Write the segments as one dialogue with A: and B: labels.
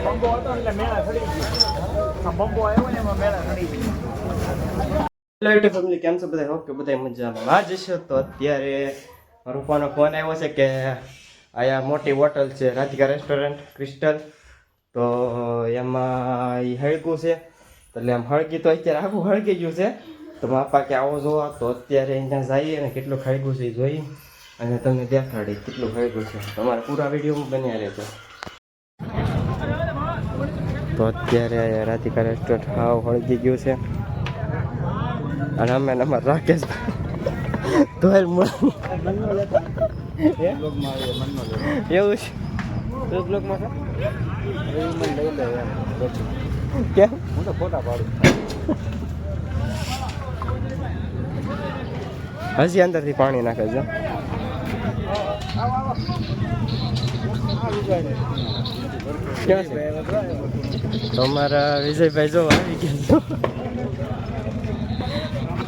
A: બંબો હતો એટલે મેળા ચડી ગયો. બંબો આવ્યો ને એમાં મેળા ચડી ગયો.
B: હેલો યુટ્યુબ ફેમિલી, કેમ છો બધા? ઓકે, બધા મજામાં. આ જશો તો અત્યારે રૂપાનો ફોન આવ્યો છે કે અહીંયા મોટી હોટલ છે રાધિકા રેસ્ટોરન્ટ ક્રિસ્ટલ, તો એમાં એ હળગું છે. એટલે આમ હળગી તો અત્યારે આખું હળગી ગયું છે. તો માપા કે આવો જોવા, તો અત્યારે અહીંયા જઈએ અને કેટલું હળગું છે એ જોઈ અને તમને દેખાડી કેટલું હળગું છે. તમારે પૂરા વિડીયોમાં બન્યા રહેજો. તો અત્યારે રાધિકા રેસ્ટોરન્ટ હાવ હળગી ગયું છે અને અમે અમારે રાકેશ ધોલ એવું છે. કેમ?
A: હું તો ફોટા પાડું.
B: હજી અંદરથી પાણી નાખે છે. ક્યાં છે તમારા વિજયભાઈ? જો આવી ગયા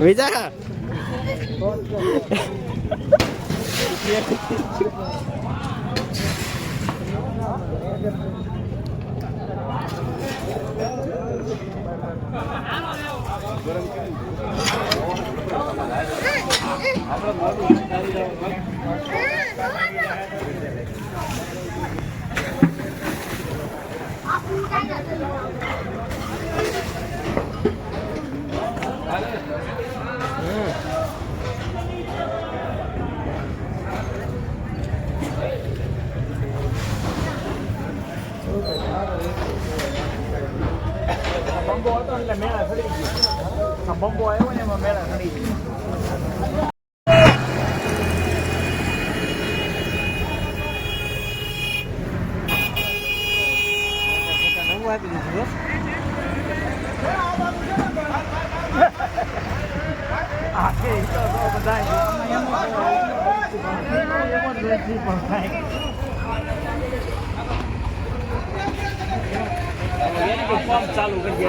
B: વિજા.
A: બંબો હતો એટલે મેળા ચડી ગયો. બંબો આવ્યો ને એમાં મેળા ચડી ગયો. ચાલુ કરી દે.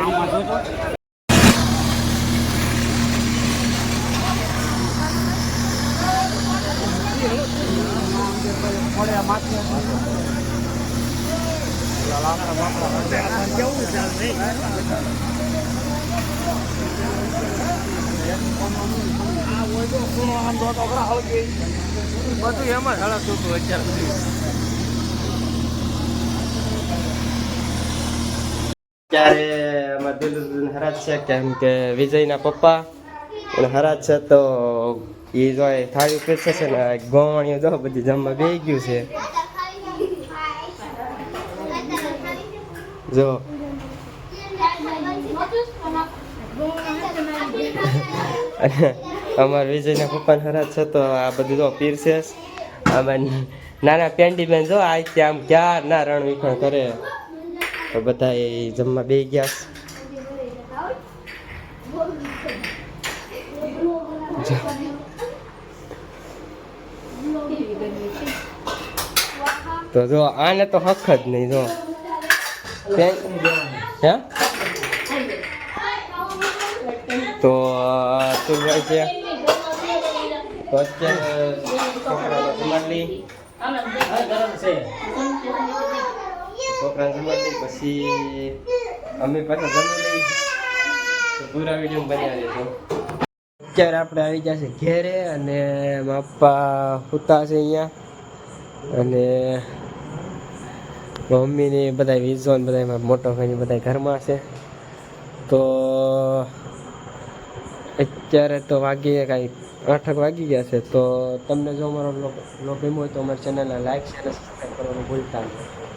A: બધું એમાં હળતું હતું અત્યારે.
B: ત્યારે અમારા દિલ હરાજ છે, કેમ કે વિજયના પપ્પા અને હરાજ છે. તો એ જો થાળી પીરસે છે ને ગોવાણીઓ જો બધી જમવા બેસી ગયું છે. જો અને અમારા વિજયના પપ્પા હરાજ છે તો આ બધું જો પીરસે. આમાં નાના પેન્ડી બેન જો આ આમ ક્યાર ના રણ વિખણ કરે. તો બધા એ જમવા બે ગયા. તો જો આને તો હક જ નહીં. જો હે તો તુલભાઈ છે તો અત્યારે છોકરાને જમાડી છોકરાને જમાડી પછી અમે પાછા જમી લઈ. તો પૂરા વિડીયો બન્યા રહેજો. અત્યારે આપણે આવી ગયા છે ઘેરે અને પપ્પા સૂતા છે અહીંયા અને મમ્મીને બધા વિઝો ને બધા મોટો ભાઈ બધા ઘરમાં છે. તો અત્યારે તો વાગી કાંઈ 8 વાગી ગયા છે. તો તમને જો અમારો બ્લોગ ગમ્યો હોય તો અમારી ચેનલને લાઈક શેર અને સબસ્ક્રાઈબ કરવાનું ભૂલતા નહીં.